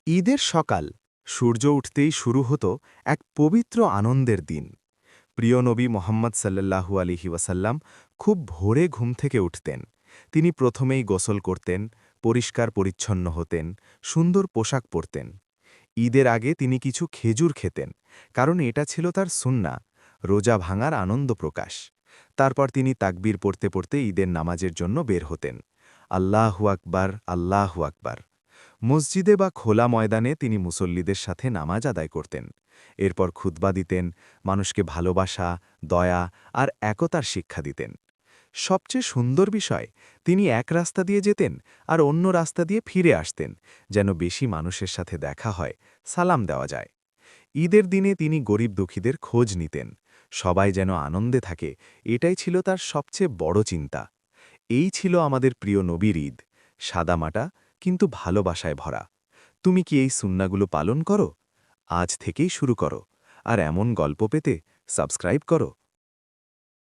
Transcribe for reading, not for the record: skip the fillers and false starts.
ঈদের সকাল সূর্য উঠতেই শুরু হতো এক পবিত্র আনন্দের দিন। প্রিয় নবী মোহাম্মদ সাল্লাল্লাহু আলাইহি ওয়াসাল্লাম খুব ভোরে ঘুম থেকে উঠতেন। তিনি প্রথমেই গোসল করতেন, পরিষ্কার পরিচ্ছন্ন হতেন, সুন্দর পোশাক পরতেন। ঈদের আগে তিনি কিছু খেজুর খেতেন, কারণ এটা ছিল তার সুন্নাহ, রোজা ভাঙার আনন্দ প্রকাশ। তারপর তিনি তাকবীর পড়তে পড়তে ঈদের নামাজের জন্য বের হতেন। আল্লাহু আকবার, আল্লাহু আকবার। মসজিদে বা খোলা ময়দানে তিনি মুসল্লিদের সাথে নামাজ আদায় করতেন। এরপর খুতবা দিতেন, মানুষকে ভালোবাসা, দয়া আর একতার শিক্ষা দিতেন। সবচেয়ে সুন্দর বিষয়, তিনি এক রাস্তা দিয়ে যেতেন আর অন্য রাস্তা দিয়ে ফিরে আসতেন, যেন বেশি মানুষের সাথে দেখা হয়, সালাম দেওয়া যায়। ঈদের দিনে তিনি গরিব দুঃখীদের খোঁজ নিতেন। সবাই যেন আনন্দে থাকে, এটাই ছিল তার সবচেয়ে বড় চিন্তা। এই ছিল আমাদের প্রিয় নবীর ঈদ, সাদামাটা কিন্তু ভালোবাসায় ভরা। তুমি কি এই সুন্নাগুলো পালন করো? আজ থেকেই শুরু করো, আর এমন গল্প পেতে সাবস্ক্রাইব করো।